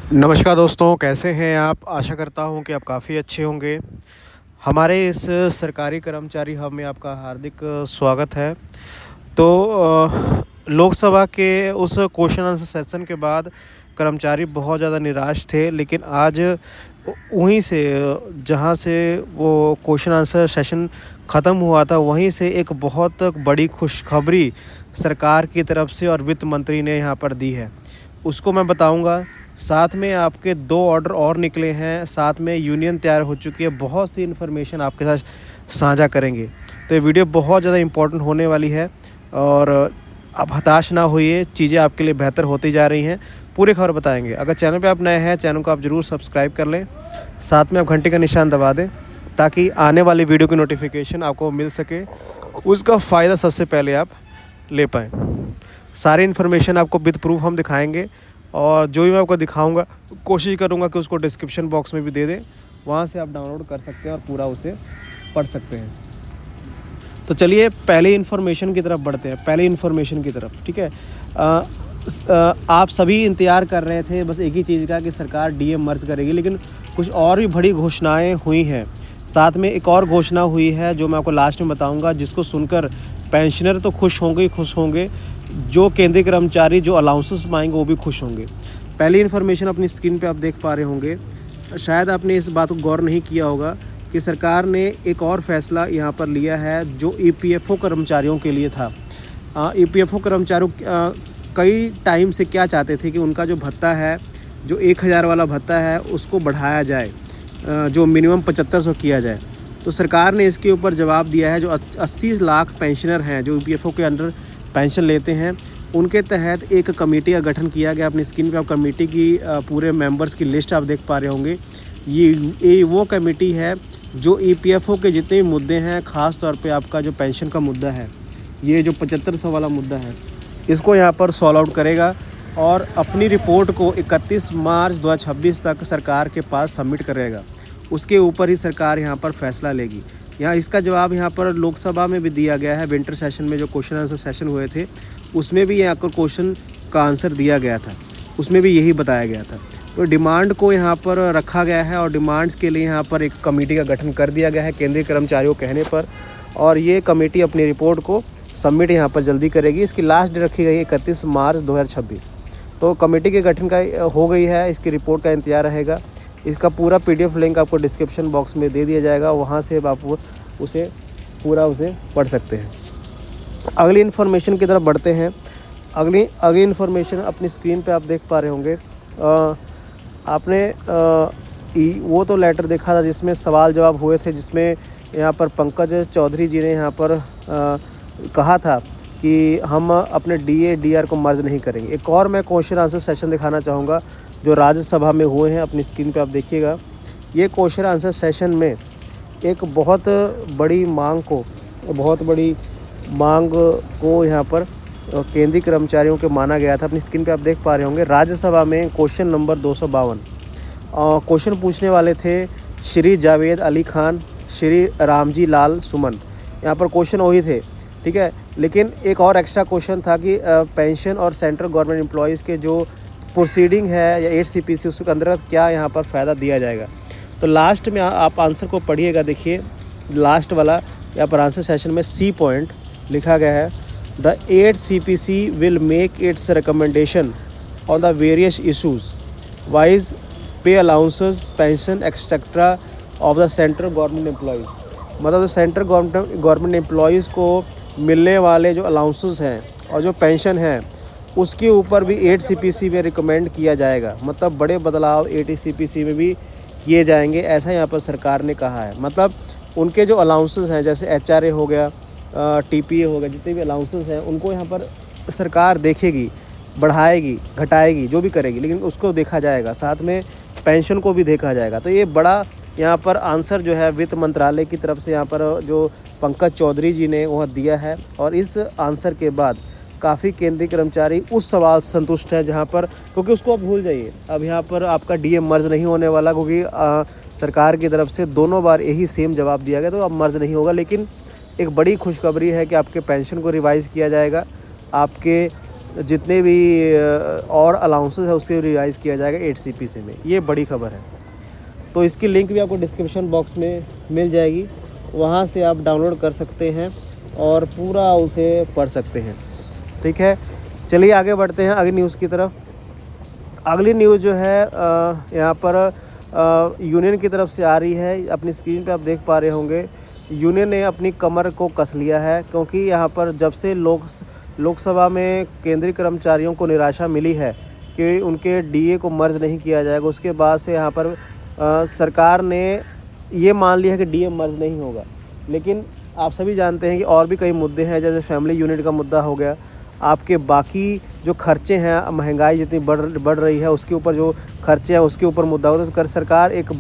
नमस्कार दोस्तों, कैसे हैं आप? आशा करता हूं कि आप काफ़ी अच्छे होंगे। हमारे इस सरकारी कर्मचारी हब में आपका हार्दिक स्वागत है। तो लोकसभा के उस क्वेश्चन आंसर सेशन के बाद कर्मचारी बहुत ज़्यादा निराश थे, लेकिन आज वहीं से जहां से वो क्वेश्चन आंसर सेशन ख़त्म हुआ था, वहीं से एक बहुत बड़ी खुशखबरी सरकार की तरफ से और वित्त मंत्री ने यहाँ पर दी है। उसको मैं बताऊंगा। साथ में आपके 2 ऑर्डर और निकले हैं, साथ में यूनियन तैयार हो चुकी है। बहुत सी इन्फॉर्मेशन आपके साथ साझा करेंगे। तो ये वीडियो बहुत ज़्यादा इम्पोर्टेंट होने वाली है और आप हताश ना होइए, चीज़ें आपके लिए बेहतर होती जा रही हैं। पूरी खबर बताएंगे। अगर चैनल पे आप नए हैं, चैनल को आप ज़रूर सब्सक्राइब कर लें, साथ में आप घंटे का निशान दबा दें ताकि आने वाली वीडियो की नोटिफिकेशन आपको मिल सके, उसका फ़ायदा सबसे पहले आप ले पाएँ। सारी इन्फॉर्मेशन आपको विद प्रूफ हम दिखाएंगे और जो भी मैं आपको दिखाऊंगा कोशिश करूंगा कि उसको डिस्क्रिप्शन बॉक्स में भी दे दें, वहां से आप डाउनलोड कर सकते हैं और पूरा उसे पढ़ सकते हैं। तो चलिए पहले इन्फॉर्मेशन की तरफ बढ़ते हैं। पहले इन्फॉर्मेशन की तरफ, ठीक है। आप सभी इंतज़ार कर रहे थे बस एक ही चीज़ का कि सरकार डीएम मर्ज करेगी, लेकिन कुछ और भी बड़ी घोषणाएँ हुई हैं। साथ में एक और घोषणा हुई है जो मैं आपको लास्ट में बताऊँगा, जिसको सुनकर पेंशनर तो खुश होंगे ही खुश होंगे, जो केंद्रीय कर्मचारी जो अलाउंसेस पाएंगे वो भी खुश होंगे। पहली इन्फॉर्मेशन अपनी स्क्रीन पे आप देख पा रहे होंगे। शायद आपने इस बात को गौर नहीं किया होगा कि सरकार ने एक और फैसला यहाँ पर लिया है जो ईपीएफओ कर्मचारियों के लिए था। ईपीएफओ कर्मचारियों कई टाइम से क्या चाहते थे कि उनका जो भत्ता है, जो 1000 वाला भत्ता है, उसको बढ़ाया जाए, जो मिनिमम 7500 किया जाए। तो सरकार ने इसके ऊपर जवाब दिया है। जो 80 लाख पेंशनर हैं जो ईपीएफओ के अंडर पेंशन लेते हैं, उनके तहत एक कमेटी का गठन किया गया। अपनी स्क्रीन पे आप कमेटी की पूरे मेंबर्स की लिस्ट आप देख पा रहे होंगे। ये वो कमेटी है जो ईपीएफओ के जितने भी मुद्दे हैं, ख़ास तौर पे आपका जो पेंशन का मुद्दा है, ये जो 7500 वाला मुद्दा है, इसको यहाँ पर सॉल्व आउट करेगा और अपनी रिपोर्ट को 31 मार्च 2026 तक सरकार के पास सबमिट करेगा। उसके ऊपर ही सरकार यहाँ पर फैसला लेगी। यहाँ इसका जवाब यहाँ पर लोकसभा में भी दिया गया है। विंटर सेशन में जो क्वेश्चन आंसर सेशन हुए थे, उसमें भी यहाँ पर क्वेश्चन का आंसर दिया गया था, उसमें भी यही बताया गया था। तो डिमांड को यहाँ पर रखा गया है और डिमांड्स के लिए यहाँ पर एक कमेटी का गठन कर दिया गया है केंद्रीय कर्मचारियों के कहने पर, और ये कमेटी अपनी रिपोर्ट को सबमिट यहाँ पर जल्दी करेगी। इसकी लास्ट डेट रखी गई है 31 मार्च 2026। तो कमेटी के गठन का हो गई है, इसकी रिपोर्ट का इंतजार रहेगा। इसका पूरा पीडीएफ लिंक आपको डिस्क्रिप्शन बॉक्स में दे दिया जाएगा, वहाँ से आप उसे पढ़ सकते हैं। अगली इन्फॉर्मेशन की तरफ बढ़ते हैं। अगली इन्फॉर्मेशन अपनी स्क्रीन पे आप देख पा रहे होंगे। आपने वो तो लेटर देखा था जिसमें सवाल जवाब हुए थे, जिसमें यहाँ पर पंकज चौधरी जी ने यहाँ पर कहा था कि हम अपने डीआर को मर्ज नहीं करेंगे। एक और मैं क्वेश्चन आंसर सेशन दिखाना चाहूँगा जो राज्यसभा में हुए हैं। अपनी स्क्रीन पे आप देखिएगा। ये क्वेश्चन आंसर सेशन में एक बहुत बड़ी मांग को यहाँ पर केंद्रीय कर्मचारियों के माना गया था। अपनी स्क्रीन पे आप देख पा रहे होंगे। राज्यसभा में क्वेश्चन नंबर 252 क्वेश्चन पूछने वाले थे श्री जावेद अली खान, श्री रामजी लाल सुमन। यहाँ पर क्वेश्चन वही थे, ठीक है। लेकिन एक और एक्स्ट्रा क्वेश्चन था कि पेंशन और सेंट्रल गवर्नमेंट एम्प्लॉयज़ के जो प्रोसीडिंग है या 8 CPC, उसके अंतर्गत क्या यहाँ पर फ़ायदा दिया जाएगा। तो लास्ट में आप आंसर को पढ़िएगा। देखिए लास्ट वाला यहाँ पर आंसर सेशन में सी पॉइंट लिखा गया है, the 8 CPC will make its recommendation on the various issues viz pay allowances pension etcetera of the central government employees. मतलब जो सेंट्रल गवर्नमेंट एम्प्लॉयज़ को मिलने वाले जो अलाउंसेस हैं और जो पेंशन है, उसके ऊपर भी 8 CPC में रिकमेंड किया जाएगा। मतलब बड़े बदलाव 8 CPC में भी किए जाएंगे, ऐसा यहाँ पर सरकार ने कहा है। मतलब उनके जो अलाउंसेस हैं, जैसे HRA हो गया, TPA हो गया, जितने भी अलाउंसेस हैं, उनको यहाँ पर सरकार देखेगी, बढ़ाएगी, घटाएगी, जो भी करेगी, लेकिन उसको देखा जाएगा। साथ में पेंशन को भी देखा जाएगा। तो ये बड़ा यहाँ पर आंसर जो है वित्त मंत्रालय की तरफ से यहाँ पर जो पंकज चौधरी जी ने वह दिया है। और इस आंसर के बाद काफ़ी केंद्रीय कर्मचारी उस सवाल से संतुष्ट है जहाँ पर, क्योंकि उसको आप भूल जाइए, अब यहाँ पर आपका डीएम मर्ज नहीं होने वाला, क्योंकि सरकार की तरफ से दोनों बार यही सेम जवाब दिया गया, तो अब मर्ज नहीं होगा। लेकिन एक बड़ी खुशखबरी है कि आपके पेंशन को रिवाइज़ किया जाएगा, आपके जितने भी और अलाउंसेस है उसके रिवाइज़ किया जाएगा 8 CPC में। ये बड़ी खबर है। तो इसकी लिंक भी आपको डिस्क्रिप्शन बॉक्स में मिल जाएगी, वहाँ से आप डाउनलोड कर सकते हैं और पूरा उसे पढ़ सकते हैं। ठीक है, चलिए आगे बढ़ते हैं अगली न्यूज़ की तरफ। अगली न्यूज़ जो है यहाँ पर यूनियन की तरफ से आ रही है। अपनी स्क्रीन पे आप देख पा रहे होंगे, यूनियन ने अपनी कमर को कस लिया है, क्योंकि यहाँ पर जब से लोकसभा में केंद्रीय कर्मचारियों को निराशा मिली है कि उनके डीए को मर्ज नहीं किया जाएगा, उसके बाद से यहाँ पर सरकार ने ये मान लिया है कि डीए मर्ज नहीं होगा। लेकिन आप सभी जानते हैं कि और भी कई मुद्दे हैं, जैसे फैमिली यूनिट का मुद्दा हो गया, आपके बाकी जो खर्चे हैं, महंगाई जितनी बढ़ रही है उसके ऊपर जो खर्चे हैं उसके ऊपर मुद्दा हो। तो सरकार एक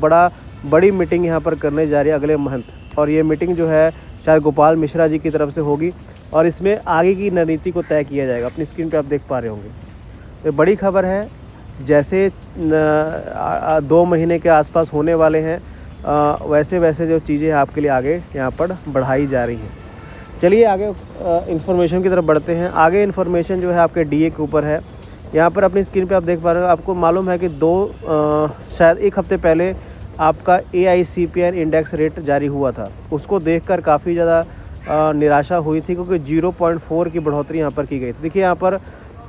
बड़ी मीटिंग यहाँ पर करने जा रही है अगले मंथ, और ये मीटिंग जो है शायद गोपाल मिश्रा जी की तरफ से होगी और इसमें आगे की रणनीति को तय किया जाएगा। अपनी स्क्रीन पे आप देख पा रहे होंगे, ये बड़ी खबर है। जैसे 2 महीने के आसपास होने वाले हैं, वैसे वैसे जो चीज़ें आपके लिए आगे यहाँ पर बढ़ाई जा रही हैं। चलिए आगे इन्फॉर्मेशन की तरफ बढ़ते हैं। आगे इन्फॉर्मेशन जो है आपके डीए के ऊपर है। यहाँ पर अपनी स्क्रीन पे आप देख पा रहे हो, आपको मालूम है कि शायद 1 हफ्ते पहले आपका AICPN इंडेक्स रेट जारी हुआ था। उसको देखकर काफ़ी ज़्यादा निराशा हुई थी, क्योंकि 0.4 की बढ़ोतरी यहाँ पर की गई थी। देखिए यहाँ पर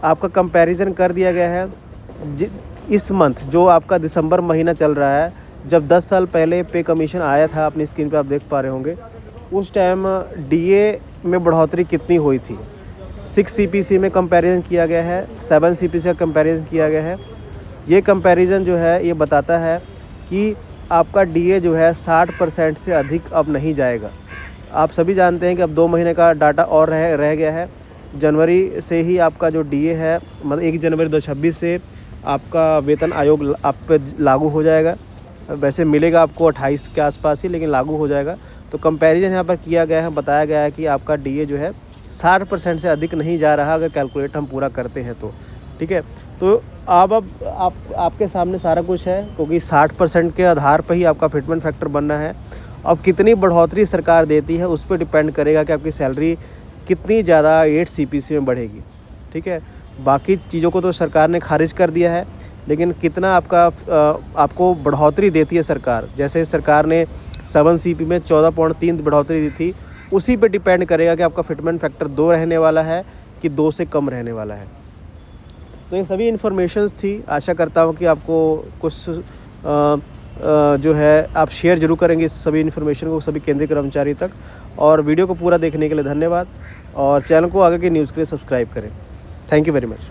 आपका कंपैरिजन कर दिया गया है इस मंथ, जो आपका दिसंबर महीना चल रहा है, जब 10 साल पहले पे कमीशन आया था। अपनी स्क्रीन पे आप देख पा रहे होंगे उस टाइम डीए में बढ़ोतरी कितनी हुई थी। 6 CPC में कंपैरिजन किया गया है, 7 CPC का कंपैरिजन किया गया है। ये कंपैरिजन जो है ये बताता है कि आपका डीए जो है 60% से अधिक अब नहीं जाएगा। आप सभी जानते हैं कि अब 2 महीने का डाटा और रह गया है। जनवरी से ही आपका जो डीए है, मतलब 1 जनवरी 2026 से आपका वेतन आयोग आप पे लागू हो जाएगा। वैसे मिलेगा आपको 28 के आसपास ही, लेकिन लागू हो जाएगा। तो कंपैरिजन यहाँ पर किया गया है, बताया गया है कि आपका डीए जो है 60% से अधिक नहीं जा रहा, अगर कैलकुलेट हम पूरा करते हैं तो। ठीक है, तो अब आपके सामने सारा कुछ है, क्योंकि 60% के आधार पर ही आपका फिटमेंट फैक्टर बनना है। अब कितनी बढ़ोतरी सरकार देती है उस पर डिपेंड करेगा कि आपकी सैलरी कितनी ज़्यादा 8 CPC में बढ़ेगी। ठीक है, बाकी चीज़ों को तो सरकार ने खारिज कर दिया है, लेकिन कितना आपको बढ़ोतरी देती है सरकार। जैसे सरकार ने 7 CP में 14.3 बढ़ोतरी दी थी, उसी पे डिपेंड करेगा कि आपका फिटमेंट फैक्टर 2 रहने वाला है कि 2 से कम रहने वाला है। तो ये सभी इन्फॉर्मेशंस थी। आशा करता हूँ कि आपको कुछ जो है आप शेयर जरूर करेंगे इस सभी इन्फॉर्मेशन को सभी केंद्रीय कर्मचारी तक। और वीडियो को पूरा देखने के लिए धन्यवाद, और चैनल को आगे की न्यूज़ के लिए सब्सक्राइब करें। Thank you very much.